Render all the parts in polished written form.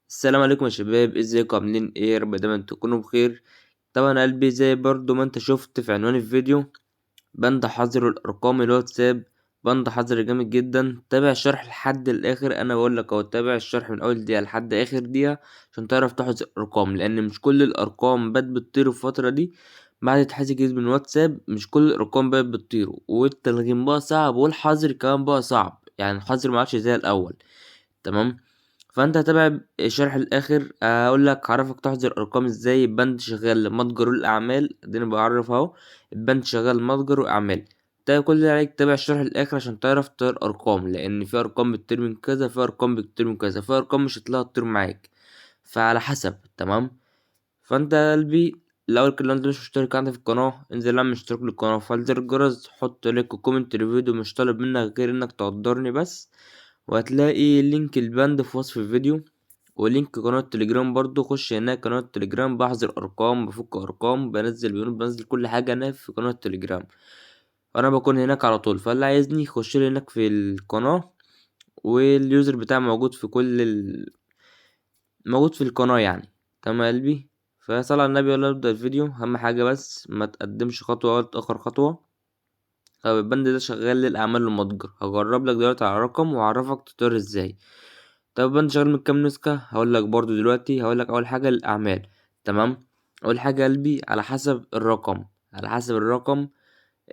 السلام عليكم يا شباب، ازيكم؟ عاملين ايه؟ يا رب دايما تكونوا بخير. طبعا قلبي زي برضو ما انت شفت في عنوان الفيديو، بند حظر الارقام الواتساب. بند حظر جامد جدا. تابع الشرح لحد الاخر. انا بقول لك اهو، تابع الشرح من اول دقيقه لحد اخر دقيقه عشان تعرف تحظر الارقام، لان مش كل الارقام بقت بتطير الفتره دي. بعد تحديث جديد من واتساب مش كل الارقام بقت بتطير، والتلغيم بقى صعب، والحظر كمان بقى صعب. يعني الحظر معادش زي الاول. تمام. فانت هتابع الشرح الاخر. اقول لك هعرفك تحذر ارقام ازاي. البند شغال متجر الاعمال، اديني بعرف اهو. البند شغال متجر واعمال. ده كل اللي عليك، تابع الشرح الاخر عشان تعرف تطير ارقام، لان في ارقام بتطير من كذا، في ارقام بتطير من كذا، في ارقام مش هتلاقيها تطير معاك. فعلى حسب. تمام. فانت يا قلبي، الاول كده لو انت مش مشترك عندي في القناه، انزل اعمل اشتراك للقناه وفعل زر الجرس، حط لايك وكومنت الفيديو. مش طالب منك غير انك تقدرني بس. وهتلاقي لينك البند في وصف الفيديو، ولينك قناة تليجرام برضو. خش هناك قناة تليجرام، بحذر ارقام، بفك ارقام، بنزل بنود، بنزل كل حاجة انا في قناة تليجرام. وانا بكون هناك على طول، فاللي عايزني يخش لي هناك في القناة. واليوزر بتاعي موجود في موجود في القناة يعني. تمام يا قلبي. فصلى على النبي ولا ابدأ الفيديو. اهم حاجة بس ما تقدمش خطوة ولا تأخر خطوة. طب البند ده شغال للأعمال المتجر. هجرب لك دلوقتي على رقم وأعرفك تطير ازاي. طب البند شغال من كام نسخة؟ هقول لك برضو دلوقتي. هقول لك أول حاجة الأعمال. تمام. أول حاجة قلبي، على حسب الرقم. على حسب الرقم.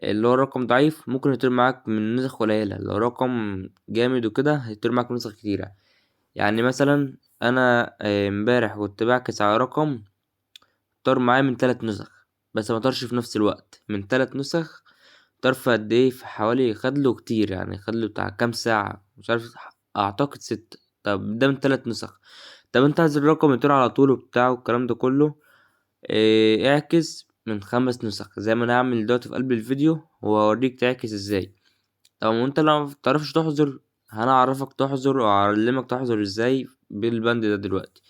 اللي هو رقم ضعيف ممكن يطير معاك من نسخ قليلة. لو رقم جامد وكده هيطير معاك من نسخ كتيرة. يعني مثلا أنا امبارح كنت بعكس على رقم، طار معايا من 3 نسخ. بس ما طارش في نفس الوقت من 3 نسخ. طار في قد ايه؟ في حوالي، خدله كتير يعني، خدله بتاع كام ساعة مش عارف. اعتقد 6. طب ده من 3 نسخ. طب انت عايز الرقم يطير على طول وبتاع والكلام ده كله. اعكس من 5 نسخ زي ما انا هعمل دلوقتي في قلب الفيديو، وهوريك تعكس ازاي. طب وانت لو متعرفش تحظر، انا اعرفك تحظر واعلمك تحظر ازاي بالبند ده دلوقتي.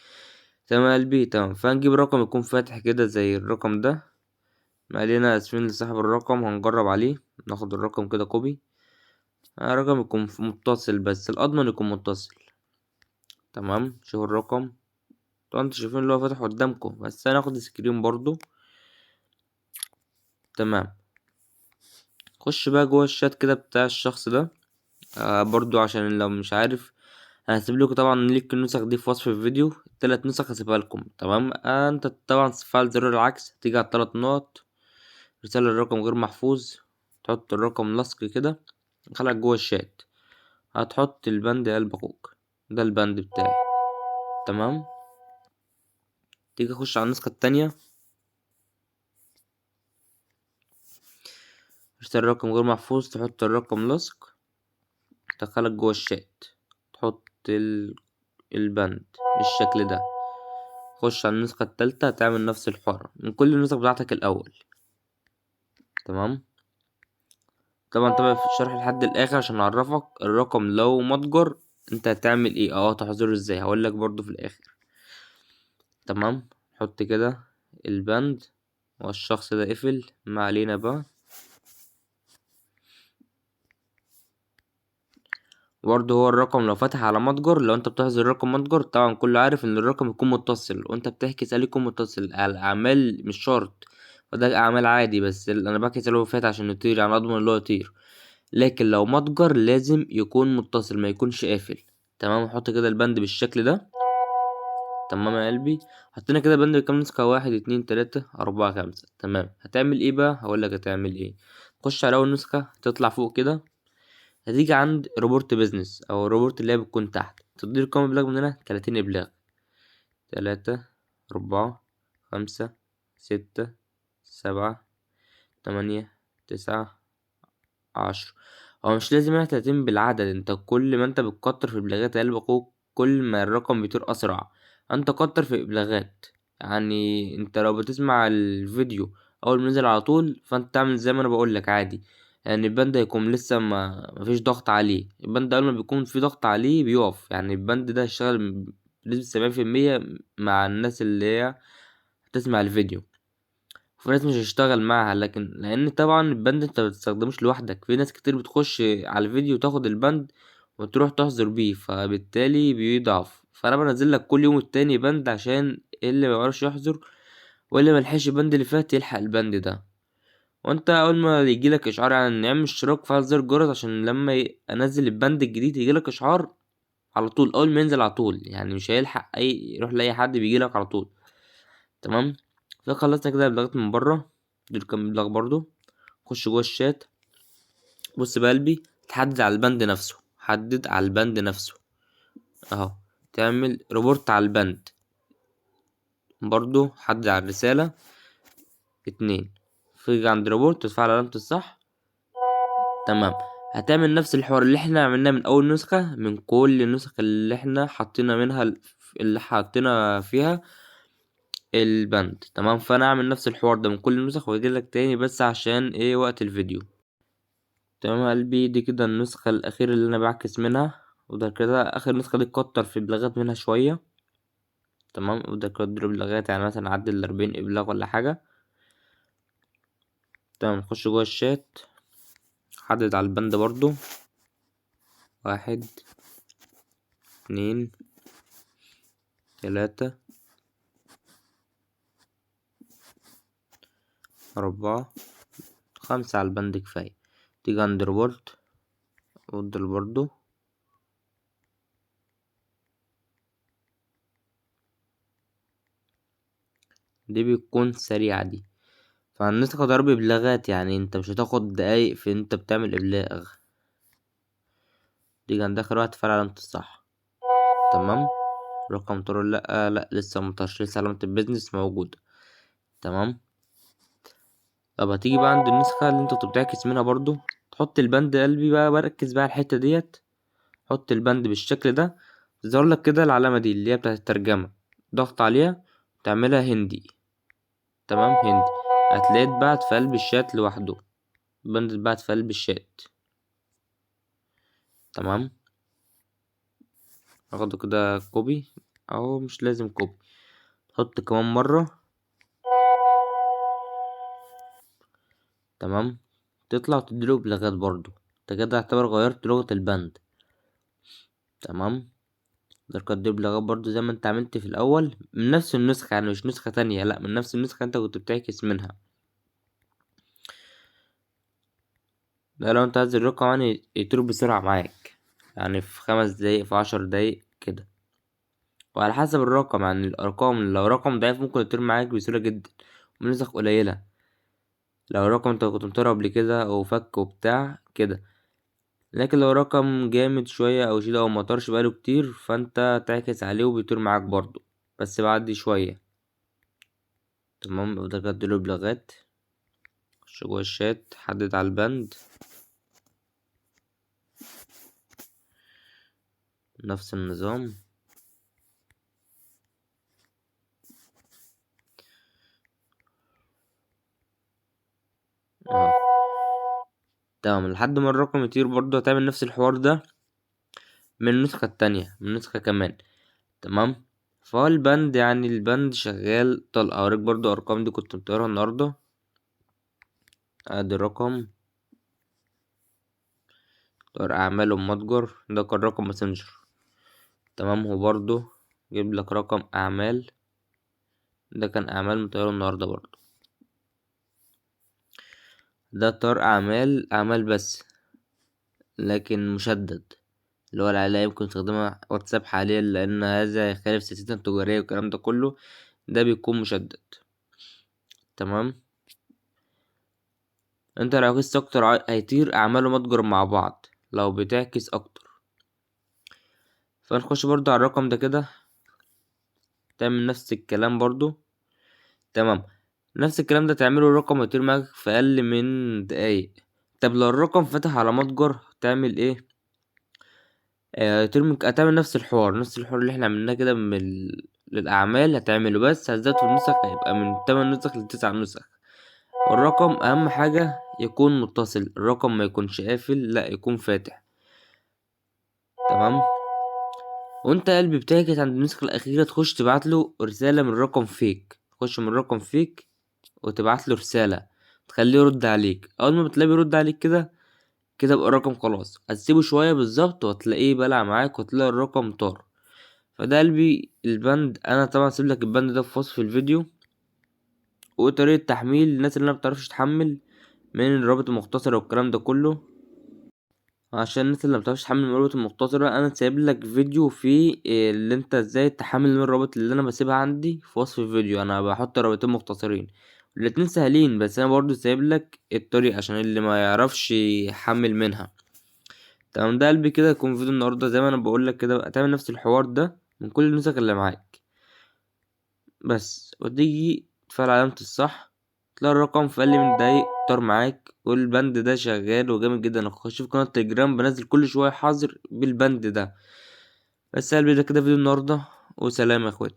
تمام يا قلبي. تمام. فهنجيب رقم يكون فاتح كده زي الرقم ده. ما علينا، اسفين لصاحب الرقم. هنجرب عليه. ناخد الرقم كده كوبي. رقم يكون متصل، بس الأضمن يكون متصل. تمام. شوف الرقم. طبعا انتوا شايفين اللي هو فاتح قدامكم، بس انا هاخد سكرين برضو. تمام. خش بقى جوه الشات كده بتاع الشخص ده. برضو عشان لو مش عارف، هسيب لكم طبعا لينك النسخ دي في وصف الفيديو. ال3 نسخ هسيبها لكم. تمام. انت طبعا تفعل زر العكس، تيجي على ال3 نقط، رسالة الرقم غير محفوظ، تحط الرقم لصق كده، خلك جوه الشات. هتحط البند قلب اخوك. ده البند بتاعي. تمام. تيجي اخش على النسخة التانية، اشتري الرقم غير محفوظ، تحط الرقم لصق، تدخلك جوه الشات، تحط البند بالشكل ده. خش على النسخة التالتة، هتعمل نفس الحوار من كل النسخ بتاعتك الأول. تمام. طبعا تابع في الشرح لحد الآخر عشان أعرفك الرقم لو متجر انت هتعمل ايه، تحذره ازاي. هقولك برضو في الآخر. تمام. حط كده البند، والشخص ده قفل، ما علينا بقى. برضه هو الرقم لو فتح على متجر، لو انت بتحذر رقم متجر، طبعا كله عارف ان الرقم يكون متصل، وانت بتحكي عليه يكون متصل. على الاعمال مش شرط، وده اعمال عادي، بس انا بحكي اللي هو فات عشان يطير، يعني اضمن اللي هو يطير. لكن لو متجر لازم يكون متصل، ما يكونش قافل. تمام. حط كده البند بالشكل ده. تمام يا قلبي. حطينا كده بند بكام نسخة؟ 1 2 3 4 5. تمام. هتعمل ايه بقى؟ هقولك هتعمل ايه. خش على اول نسخة، تطلع فوق كده، هتيجي عند روبورت بيزنس او روبورت اللي هي بتكون تحت، تدير كام ابلاغ من هنا؟ 30 ابلاغ. 3 4 5 6 7 8 9 10. هو مش لازم هنا 30 بالعدد. انت كل ما انت بتكتر في ابلاغات قلب اخوك، كل ما الرقم بيطير اسرع. انت كتر في ابلاغات. يعني انت لو بتسمع الفيديو اول ما نزل على طول، فانت تعمل زي ما انا بقولك عادي. يعني البند هيكون لسه ما مفيش ضغط عليه. البند اول ما بيكون في ضغط عليه بيقف. يعني البند ده هيشتغل بنسبة 70% مع الناس اللي هي هتسمع الفيديو. في ناس مش هيشتغل معاها، لكن لان طبعا البند انت بتستخدموش لوحدك، في ناس كتير بتخش على الفيديو تاخد البند وتروح تحضر بيه، فبالتالي بيضعف. فانا بنزل لك كل يوم التاني بند عشان اللي ما يعرفش يحظر واللي ملحقش البند اللي فات يلحق البند ده. وانت اول ما يجيلك اشعار عن نعمل اشتراك فعل زر الجرس عشان لما انزل البند الجديد يجيلك اشعار على طول اول ما ينزل على طول، يعني مش هيلحق يروح لاي حد، بيجيلك على طول. تمام. فخلصنا كده البلاغات من بره، دول كام بلاغ برضو. خش جوه الشات، بص بقلبي، تحدد على البند نفسه، حدد على البند نفسه اهو، تعمل ريبورت على البند برضو، حدد على الرسالة 2، في عند ريبورت تفعل علامة الصح. تمام. هتعمل نفس الحوار اللي احنا عملناه من اول نسخة، من كل النسخ اللي احنا حطينا منها اللي حطينا فيها البند. تمام. فانا اعمل نفس الحوار ده من كل النسخ واجيلك تاني بس عشان ايه وقت الفيديو. تمام يا قلبي، دي كده النسخة الأخيرة اللي أنا بعكس منها، وده كده آخر نسخة دي كتر في إبلاغات منها شوية. تمام. وده كده ضرب إبلاغات، يعني مثلا عدل ال40 إبلاغ ولا حاجة. تمام. نخش جوه الشات، حدد على البند برضو 1 2 3 4 5 على البند كفاية. تيجي عند ريبورت وافضل برضو دي بتكون سريعة دي، فالنسخة ضرب إبلاغات، يعني انت مش هتاخد دقايق في انت بتعمل إبلاغ. تيجي عند آخر واحد تفعل علامة الصح. تمام. رقم طار لأ لسه مطرش، لسه علامة البيزنس موجودة. تمام. طب هتيجي بقى عند النسخة اللي انت بتعكس منها برضو، تحط البند قلبي بقى، بركز بقى على الحتة ديت. حط البند بالشكل ده، تظهر لك كده العلامة دي اللي هي بتاعت الترجمة، ضغط عليها تعملها هندي. تمام. هندي هتلاقيه اتبعت في قلب الشات لوحده، البند اتبعت في قلب الشات. تمام. اخده كده كوبي، او مش لازم كوبي، حط كمان مرة. تمام. تطلع تديله بلاغات برضو، انت كده اعتبر غيرت لغة البند. تمام. تقدر تديله بلاغات برضو زي ما انت عملت في الاول من نفس النسخة، يعني مش نسخة تانية، لا من نفس النسخة انت كنت بتعكس منها. ده لو انت عايز الرقم يعني يطير بسرعة معاك، يعني في 5 دقايق في 10 دقايق كده، وعلى حسب الرقم. يعني الارقام لو رقم ضعيف ممكن يطير معاك بسهولة جدا من نسخ قليلة. لو رقم انت كنت مطيره قبل كده او فك وبتاع كده، لكن لو رقم جامد شوية او شديد او مطرش بقاله كتير، فانت تعكس عليه وبيطير معاك برضو بس بعد شوية. تمام. ببدأ اديله بلاغات، خش جوه الشات، حدد على البند نفس النظام اهو. تمام. لحد ما الرقم يطير برضو هتعمل نفس الحوار ده من النسخة التانية، من نسخة كمان. تمام. فهو البند، يعني البند شغال طلقة. اوريك برضو ارقام دي كنت مطيرها النهاردة، ادي الرقم طار اعمال ومتجر، ده كان رقم ماسنجر. تمام. هو برضو جيب لك رقم اعمال، ده كان اعمال مطيره النهاردة برضو. ده طار اعمال بس، لكن مشدد، اللي هو العلاقة يمكن تستخدمها واتساب حاليا لأن هذا يخالف سياستنا التجارية والكلام ده كله، ده بيكون مشدد. تمام. انت لو عكست اكتر هيطير اعمال ومتجر مع بعض لو بتعكس اكتر. فنخش برضو على الرقم ده كده، تعمل نفس الكلام برضو. تمام. نفس الكلام ده تعمله الرقم يطير معاك في اقل من دقايق. طب لو الرقم فتح على متجر تعمل ايه؟ هتعمل نفس الحوار اللي احنا عملناه كده للأعمال هتعمله، بس هتزود في النسخ، هيبقى من 8 نسخ ل9 نسخ. والرقم أهم حاجة يكون متصل، الرقم ما يكونش قافل، لا يكون فاتح. تمام. وانت يا قلبي بتعكس عند النسخة الأخيرة تخش تبعتله رسالة من رقم فيك، تخش من رقم فيك وتبعتله رسالة تخليه يرد عليك. أول ما بتلاقيه بيرد عليك كده كده بقى الرقم خلاص، هتسيبه شوية بالظبط وهتلاقيه بلع معاك وتلاقي الرقم طار. فده قلبي البند. انا طبعا سيب لك البند ده في وصف الفيديو، وطريقة تحميل الناس اللي ما بتعرفش تحمل من الرابط المختصر والكلام ده كله. عشان الناس اللي ما بتعرفش تحمل من الرابط المختصرة، انا سايب لك فيديو فيه اللي انت ازاي تحمل من الرابط اللي انا بسيبها عندي في وصف الفيديو. انا بحط رابطين مختصرين، الاتنين سهلين، بس انا برضو سايب لك الطريقة عشان اللي ما يعرفش يحمل منها. تمام، ده قلبي كده يكون فيديو النهارده. زي ما انا بقول لك كده، تعمل نفس الحوار ده من كل النسخ اللي معاك بس، وتيجي تفعل علامة الصح، تلاقي الرقم في أقل من دقايق طار معاك. والبند ده شغال وجامد جدا. اخش في قناة تليجرام بنزل كل شوية حظر بالبند ده. بس يا قلبي، ده كده فيديو النهاردة، وسلام يا اخواتي.